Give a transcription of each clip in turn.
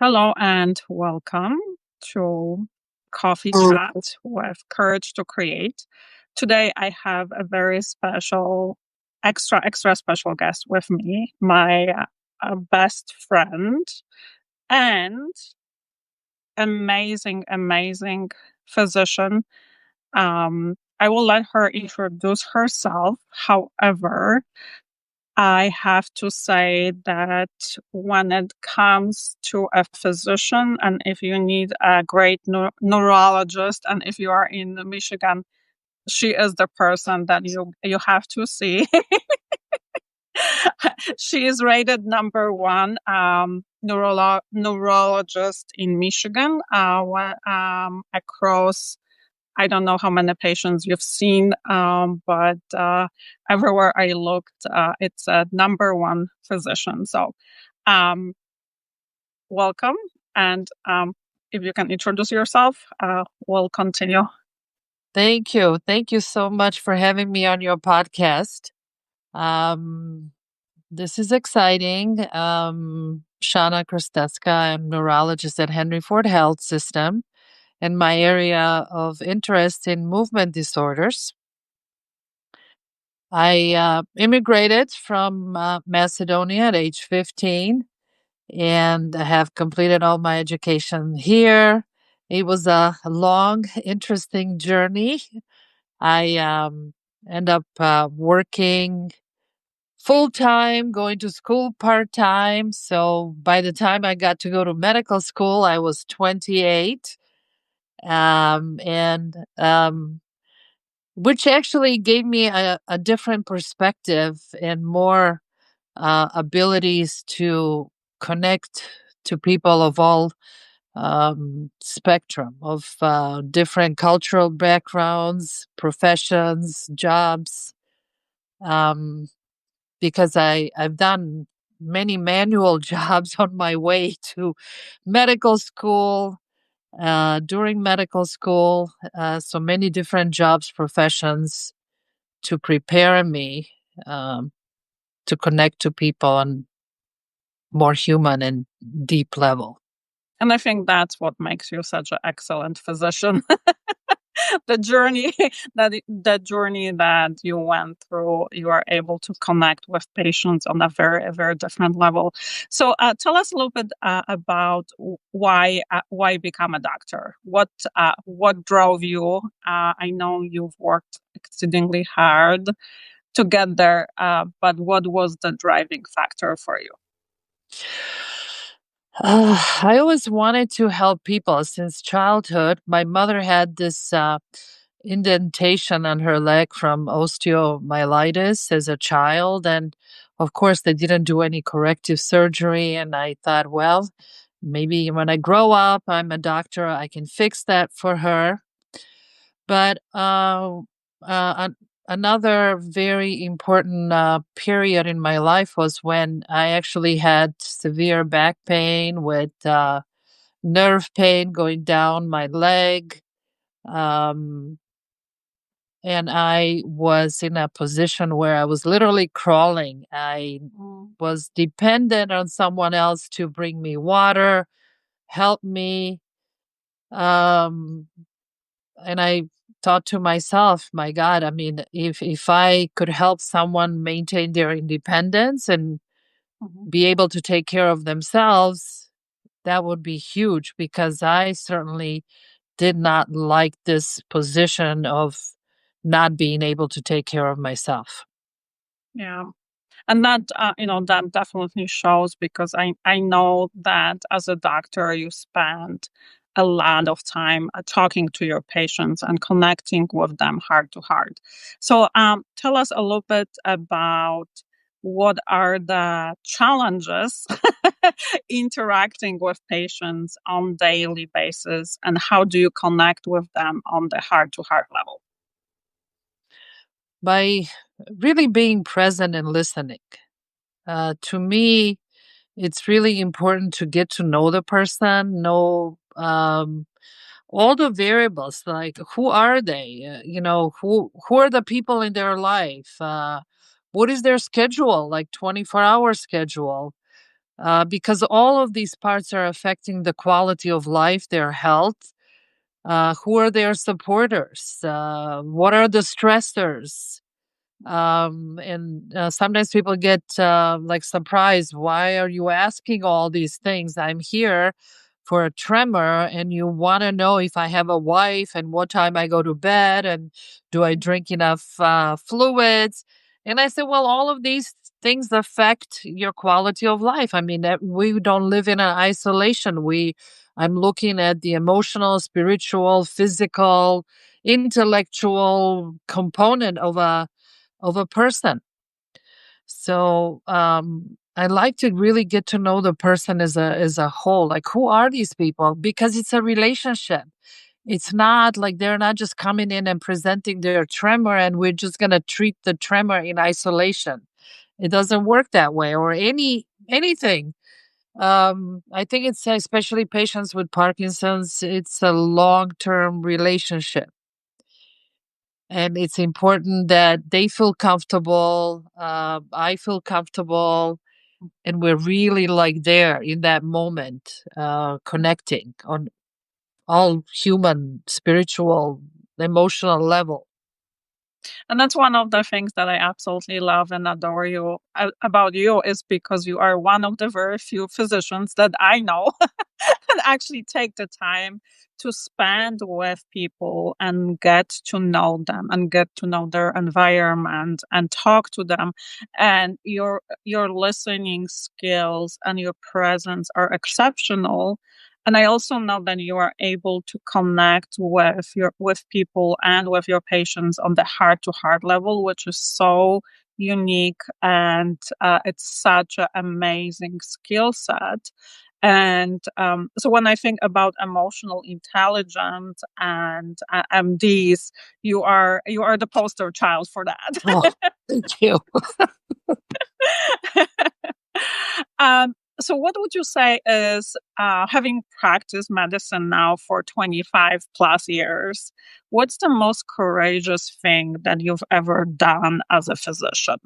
Hello and welcome to Coffee Chat with Courage to Create. Today I have a very special, extra special guest with me, my best friend and amazing physician. I will let her introduce herself. However, I have to say that when it comes to a physician, and if you need a great neurologist, and if you are in Michigan, she is the person that you have to see. She is rated number one neurologist in Michigan, across. I don't know how many patients you've seen, but everywhere I looked, it's a number one physician. So, um, welcome. And if you can introduce yourself, we'll continue. Thank you. Thank you so much for having me on your podcast. Um, this is exciting. Shana Kristeska, I'm a neurologist at Henry Ford Health System, and my area of interest in movement disorders. I immigrated from Macedonia at age 15 and I have completed all my education here. It was a long, interesting journey. I end up working full time, going to school part time. So by the time I got to go to medical school, I was 28. And which actually gave me a different perspective and more abilities to connect to people of all spectrum of different cultural backgrounds, professions, jobs, um, because I've done many manual jobs on my way to medical school, during medical school, so many different jobs, professions to prepare me um, to connect to people on more human and deep level. And I think that's what makes you such an excellent physician. The journey that you went through, you are able to connect with patients on a very different level. So tell us a little bit about why become a doctor. What drove you? I know you've worked exceedingly hard to get there, but what was the driving factor for you? I always wanted to help people since childhood. My mother had this indentation on her leg from osteomyelitis as a child. And of course, they didn't do any corrective surgery. And I thought, well, maybe when I grow up, I'm a doctor, I can fix that for her. But another very important period in my life was when I actually had severe back pain with nerve pain going down my leg. Um, and I was in a position where I was literally crawling. I was dependent on someone else to bring me water, help me. Um, and I thought to myself, my God, I mean, if I could help someone maintain their independence and be able to take care of themselves, that would be huge because I certainly did not like this position of not being able to take care of myself. Yeah. And that that definitely shows, because I know that as a doctor you spend a lot of time talking to your patients and connecting with them heart to heart. So tell us a little bit about what are the challenges interacting with patients on daily basis, and how do you connect with them on the heart to heart level? By really being present and listening. To me, it's really important to get to know the person, know all the variables, like who are they, who are the people in their life, what is their schedule, like 24-hour schedule, because all of these parts are affecting the quality of life, their health. Who are their supporters? What are the stressors? And sometimes people get like surprised. Why are you asking all these things? I'm here for a tremor, and you want to know if I have a wife and what time I go to bed and do I drink enough fluids. And I said, well, all of these things affect your quality of life. I mean, we don't live in an isolation. I'm looking at the emotional, spiritual, physical, intellectual component of a person. So I like to really get to know the person as a whole. Like, who are these people? Because it's a relationship. It's not like they're not just coming in and presenting their tremor and we're just gonna treat the tremor in isolation. It doesn't work that way, or anything. I think it's especially patients with Parkinson's, it's a long-term relationship. And it's important that they feel comfortable. I feel comfortable, and we're really like there in that moment, connecting on all human, spiritual, emotional level. And that's one of the things that I absolutely love and adore you about you, is because you are one of the very few physicians that I know and actually take the time to spend with people and get to know them and get to know their environment and talk to them. And your listening skills and your presence are exceptional. And I also know that you are able to connect with people and with your patients on the heart to heart level, which is so unique, and it's such an amazing skill set. And so when I think about emotional intelligence and MDs, you are the poster child for Oh, that. thank you. So what would you say is, having practiced medicine now for 25 plus years, what's the most courageous thing that you've ever done as a physician?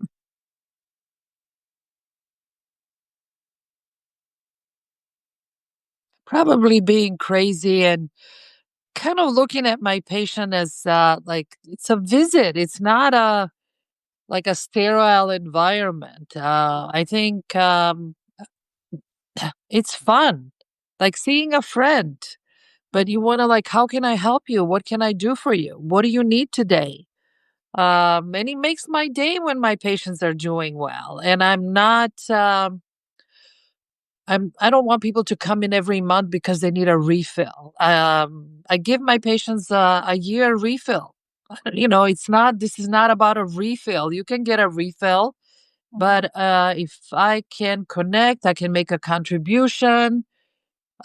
Probably being crazy and kind of looking at my patient as like it's a visit. It's not a like a sterile environment. I think it's fun, like seeing a friend. But you want to like, how can I help you? What can I do for you? What do you need today? And it makes my day when my patients are doing well, and I'm not. I don't want people to come in every month because they need a refill. I give my patients a year refill. You know, it's not. This is not about a refill. You can get a refill, Mhm, but if I can connect, I can make a contribution.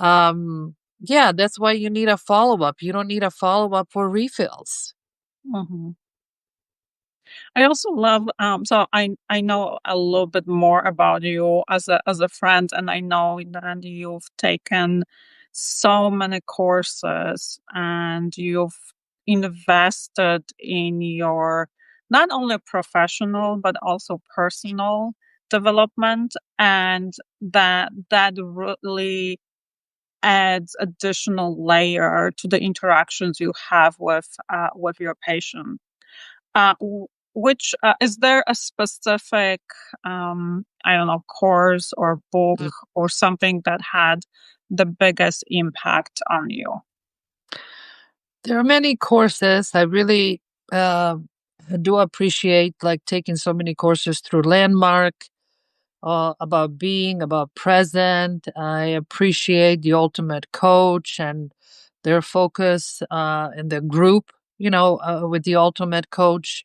Yeah, that's why you need a follow up. You don't need a follow up for refills. mhm. I also love, so I know a little bit more about you as a friend, and I know that you've taken so many courses and you've invested in your not only professional but also personal development, and that really adds additional layer to the interactions you have with your patient. Which is there a specific, I don't know, course or book Mm. or something that had the biggest impact on you? There are many courses. I really uh, do appreciate like taking so many courses through Landmark about being, about present. I appreciate the Ultimate Coach and their focus in the group, with the Ultimate Coach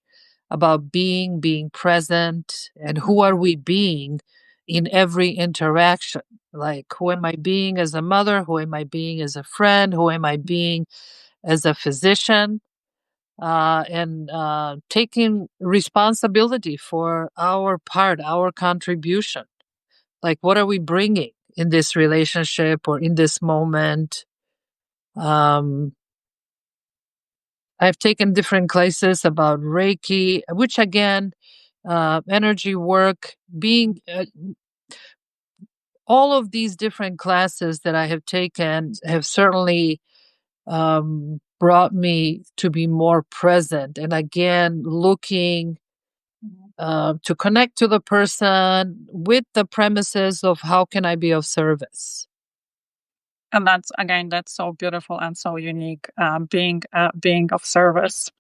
about being present, and who are we being in every interaction. Like, who am I being as a mother? Who am I being as a friend? Who am I being as a physician? And taking responsibility for our part, our contribution. Like, what are we bringing in this relationship or in this moment? Um, I've taken different classes about Reiki, which again, energy work, being all of these different classes that I have taken have certainly brought me to be more present. And again, looking Mhm. to connect to the person with the premises of how can I be of service. And that's again, that's so beautiful and so unique, being of service.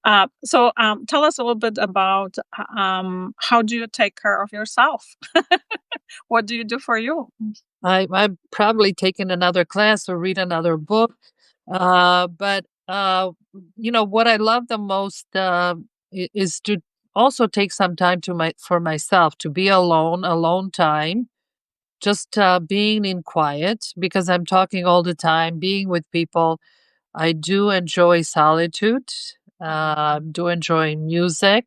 Tell us a little bit about how do you take care of yourself? What do you do for you? I'm probably taking another class or read another book. But what I love the most is to also take some time for myself, to be alone, alone time, just being in quiet because I'm talking all the time, being with people. I do enjoy solitude. Mhm. Do enjoy music,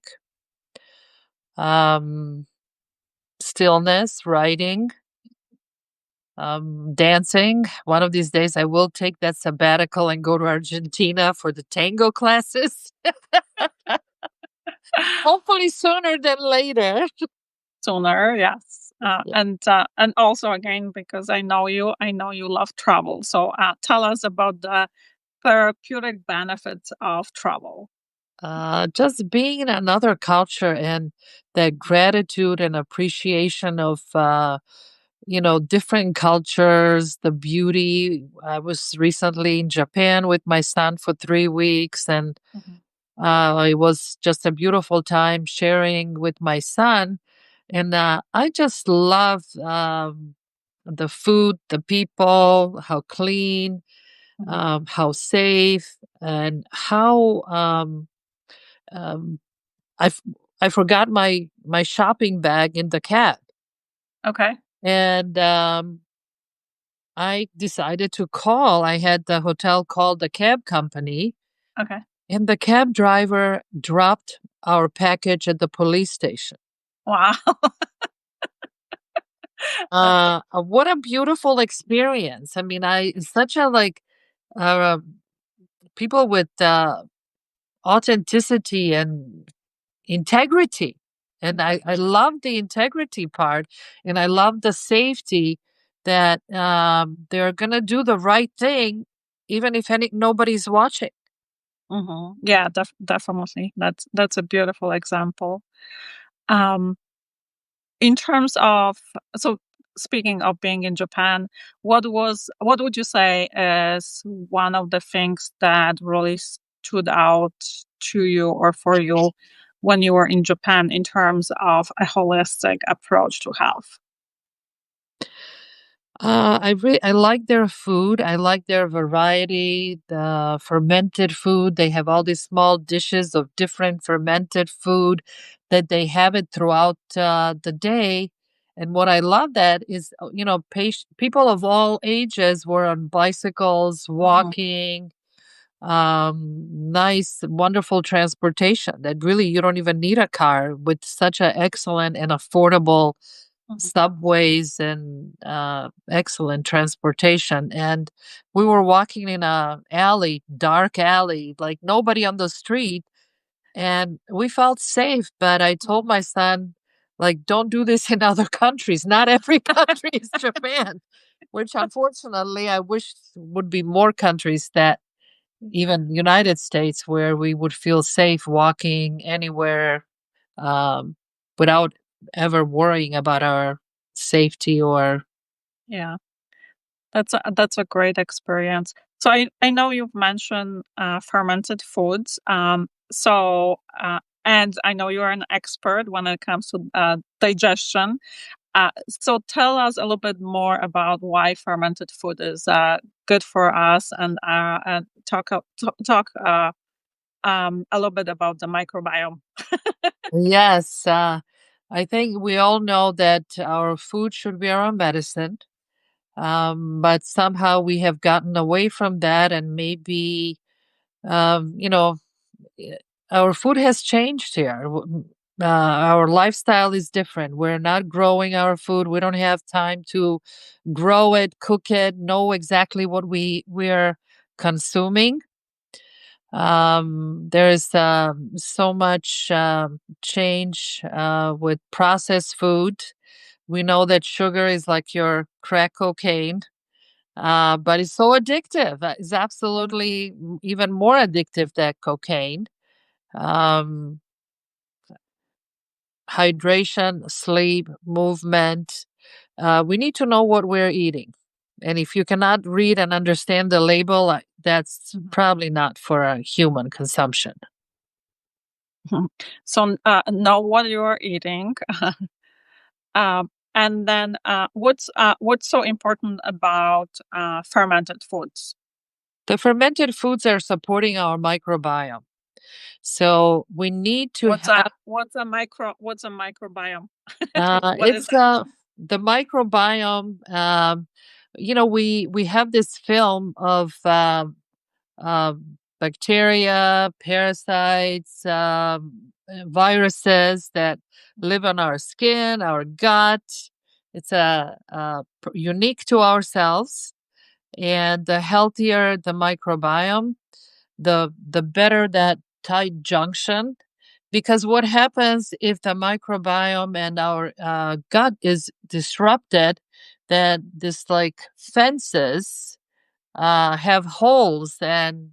um, stillness, writing, dancing. One of these days, I will take that sabbatical and go to Argentina for the tango classes. Hopefully sooner than later. Sooner, yes. Yeah. And also again, because I know you love travel. So tell us about the therapeutic benefits of travel. Just being in another culture and that gratitude and appreciation of different cultures, the beauty. I was recently in Japan with my son for 3 weeks, and Mhm. it was just a beautiful time sharing with my son. And I just love the food, the people, how clean, Mhm. how safe, and how um, I f- I forgot my shopping bag in the cab, Okay. and I decided to call. I had the hotel call the cab company, Okay. and the cab driver dropped our package at the police station. Wow. That's What a beautiful experience. I mean, it's such a like uh, people with authenticity and integrity. And Mhm. I love the integrity part, and I love the safety that they're going to do the right thing, even if nobody's watching. Mhm. Yeah, definitely. That's a beautiful example. Um, in terms of so speaking of being in Japan, what would you say is one of the things that really stood out to you or for you when you were in Japan in terms of a holistic approach to health? I like their food. I like their variety, the fermented food. They have all these small dishes of different fermented food that they have it throughout the day. And what I love that is, people of all ages were on bicycles, Mhm, walking, nice, wonderful transportation that really you don't even need a car with such an excellent and affordable mhm, subways and excellent transportation. And we were walking in a alley, dark alley, like nobody on the street, and we felt safe. But I told mhm. my son, like, don't do this in other countries. Not every country is Japan, which unfortunately I wish would be more countries that even United States where we would feel safe walking anywhere um, without ever worrying about our safety or Yeah. That's a great experience. So I know you've mentioned fermented foods. And I know you're an expert when it comes to digestion. So tell us a little bit more about why fermented food is good for us, and talk a little bit about the microbiome. yes, I think we all know that our food should be our own medicine. But somehow we have gotten away from that, and maybe um, you know eh, our food has changed here. Our lifestyle is different. We're not growing our food. We don't have time to grow it, cook it, know exactly what we're consuming. There is so much change with processed food. We know that sugar is like your crack cocaine, but it's so addictive. It's absolutely even more addictive than cocaine. Um, Hydration, sleep, movement. We need to know what we're eating. And if you cannot read and understand the label, that's Mhm. probably not for a human consumption. So know what you are eating. And then what's so important about fermented foods? The fermented foods are supporting our microbiome. So we need to have What's a microbiome? What is it's the microbiome. We have this film of uh, bacteria, parasites, viruses that live on our skin, our gut. It's unique to ourselves, and the healthier the microbiome, the better that tight junction. Because what happens if the microbiome and our gut is disrupted, that this like fences have holes, and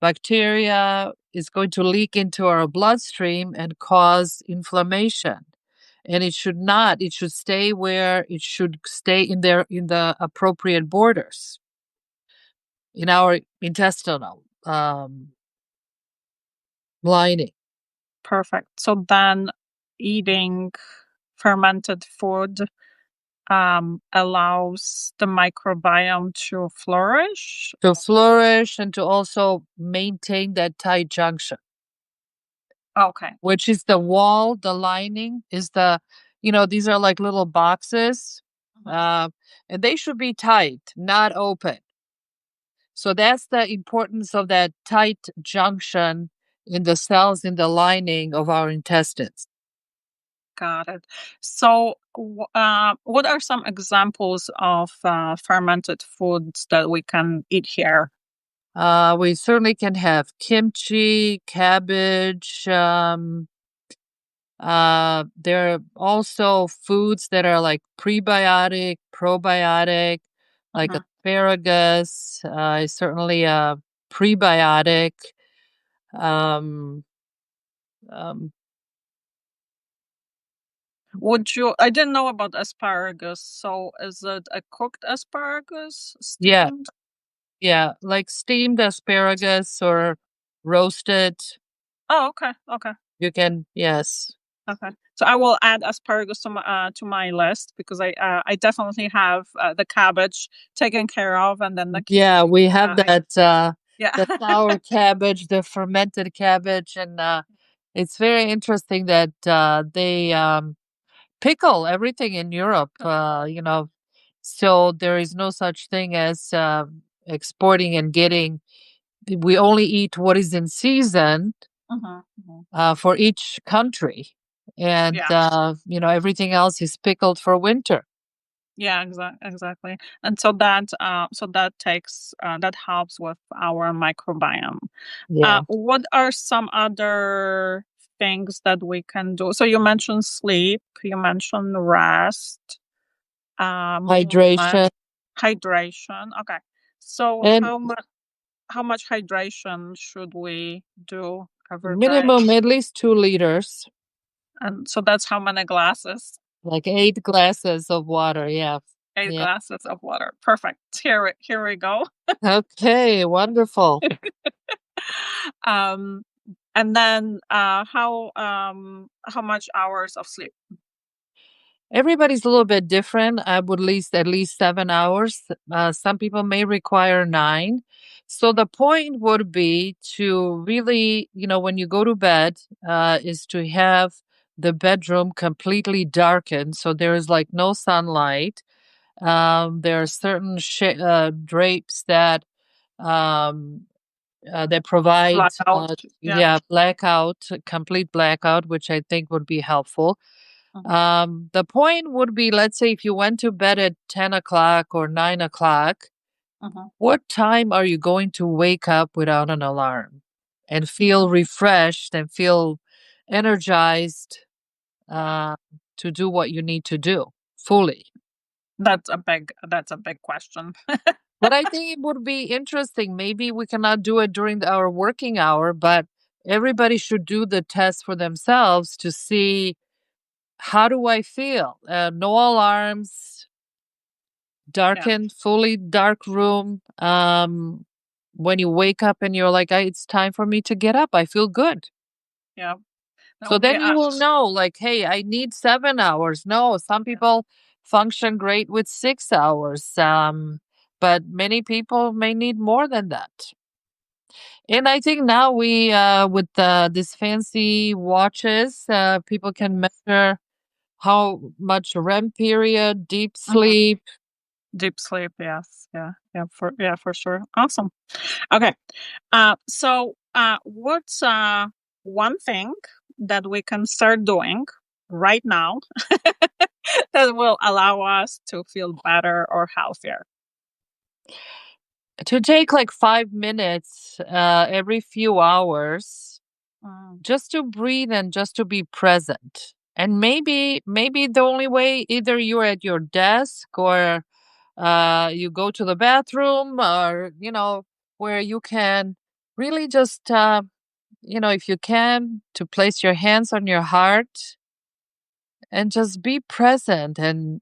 bacteria is going to leak into our bloodstream and cause inflammation. And it should not. It should stay where it should stay in the appropriate borders in our intestinal lining. perfect? So then eating fermented food allows the microbiome to flourish. To flourish and to also maintain that tight junction, Okay, which is the wall, the lining is these are like little boxes, mhm, uh, and they should be tight, not open. So that's the importance of that tight junction in the cells in the lining of our intestines. got it. So, what are some examples of fermented foods that we can eat here? We certainly can have kimchi, cabbage. There are also foods that are like prebiotic, probiotic, like Mhm. asparagus, is certainly a prebiotic. Um, um, I didn't know about asparagus. So, is it a cooked asparagus, yeah, steamed? yeah, like steamed asparagus or roasted. Oh, okay, okay. You can, yes. Okay. So I will add asparagus to my list because I definitely have the cabbage taken care of, and then the Yeah, kimchi. we have that Yeah. the sour cabbage, the fermented cabbage, and it's very interesting that they pickle everything in Europe. So there is no such thing as exporting and getting. We only eat what is in season Mhm, mhm. for each country, and Yeah. everything else is pickled for winter. Yeah. Exactly. And so that helps with our microbiome. Yeah, What are some other things that we can do? So you mentioned sleep. You mentioned rest. Movement, hydration hydration. Okay. So and how much hydration should we do every day? minimum at least 2 liters, And so that's how many glasses? like 8 glasses of water. Yeah, Eight yeah. glasses of water. Perfect. Here we go. Okay, wonderful. Um, and then how much hours of sleep? Everybody's a little bit different. I would least at least 7 hours. Some people may require 9. So the point would be to really, when you go to bed, is to have the bedroom completely darkened, so there is like no sunlight. There are certain drapes um, that provide, Blackout. Yeah. blackout, complete blackout, which I think would be helpful. Mhm, The point would be, let's say if you went to bed at 10 o'clock or 9 o'clock, mhm, what time are you going to wake up without an alarm and mhm. feel refreshed and feel energized uh, to do what you need to do fully. That's a big question. But I think it would be interesting. Maybe we cannot do it during our working hour, but everybody should do the test for themselves to see how do I feel? No alarms, Yeah, darkened, fully dark room. When you wake up and you're like, it's time for me to get up. I feel good. yeah. That So would be then you will know, like, hey, I need 7 hours. No, some yeah, people function great with 6 hours. But many people may need more than that. And I think now with these fancy watches, people can measure how much REM period, deep mhm. sleep. Deep sleep. Yes. Yeah, for sure. Awesome. Okay. What's one thing that we can start doing right now that will allow us to feel better or healthier? To take like 5 minutes every few hours Mm, just to breathe and just to be present. And maybe the only way either you're at your desk or you go to the bathroom or where you can really just if you can to place your hands on your heart and just be present and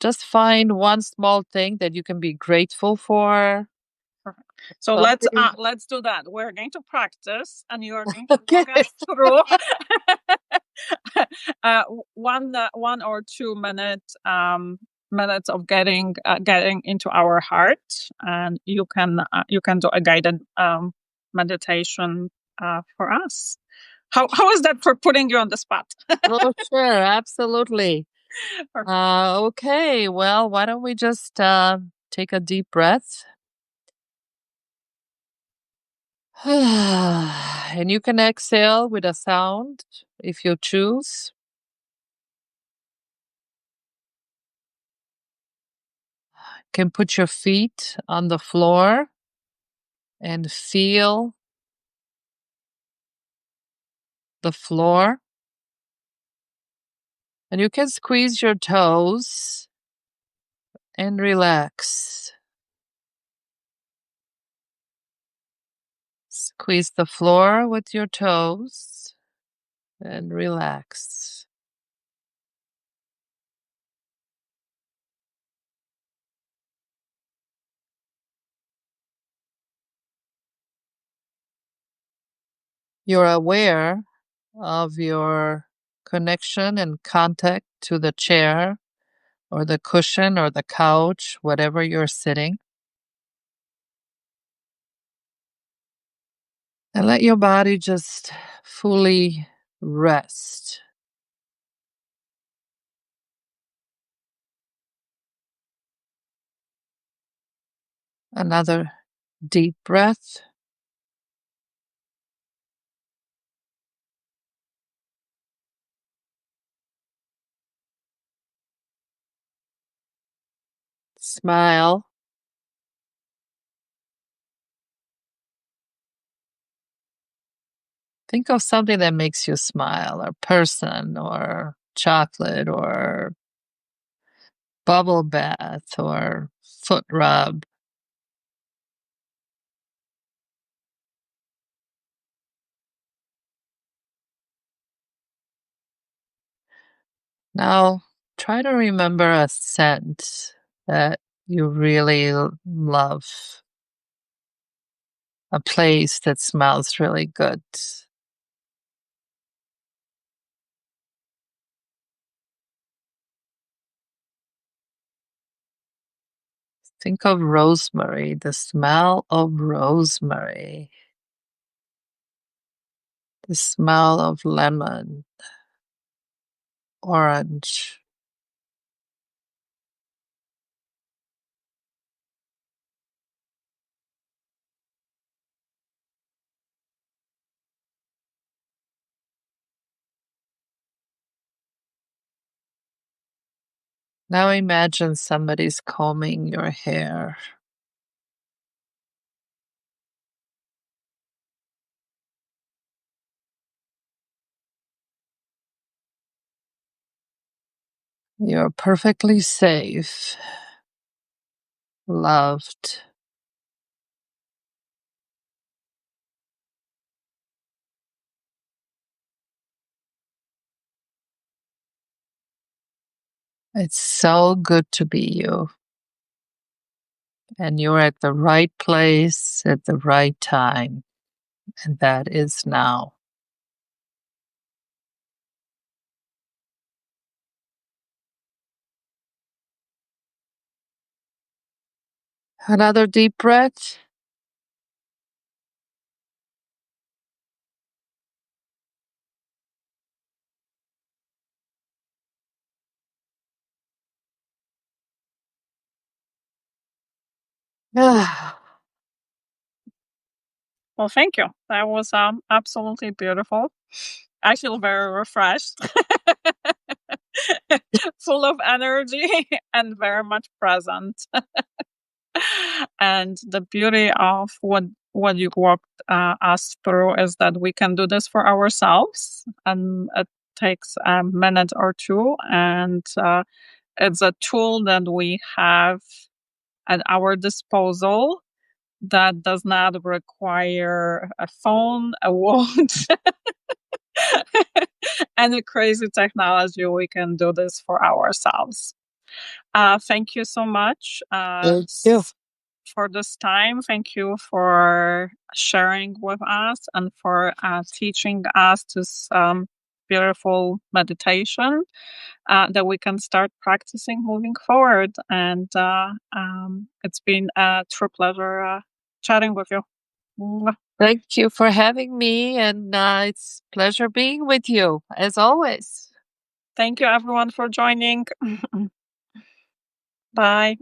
just find one small thing that you can be grateful for. perfect. So Something. let's do that. We're going to practice, and you are going to Okay. walk us through 1 or 2 minutes of getting into our heart, and you can do a guided meditation for us. How is that for putting you on the spot? Oh, sure, absolutely. Perfect. Okay, well, why don't we just take a deep breath? And you can exhale with a sound if you choose. Can put your feet on the floor and feel the floor. And you can squeeze your toes and relax. Squeeze the floor with your toes and relax. You're aware of your connection and contact to the chair or the cushion or the couch, whatever you're sitting. And let your body just fully rest. Another deep breath. Smile. Think of something that makes you smile, a person or chocolate or bubble bath or foot rub. Now, try to remember a scent that you really love, a place that smells really good. Think of rosemary, the smell of rosemary, the smell of lemon, orange. Now imagine somebody's combing your hair. You're perfectly safe, loved. It's so good to be you. And you're at the right place at the right time. And that is now. Another deep breath. Ah, Well, thank you. That was absolutely beautiful. I feel very refreshed, full of energy, and very much present. And the beauty of what you walked us through is that we can do this for ourselves, and it takes a minute or two, and it's a tool that we have at our disposal that does not require a phone, a watch, any crazy technology. We can do this for ourselves. Thank you so much thank you. for this time. Thank you for sharing with us and for teaching us this beautiful meditation that we can start practicing moving forward. And it's been a true pleasure chatting with you. Mwah. Thank you for having me. And it's a pleasure being with you, as always. Thank you, everyone, for joining. Bye.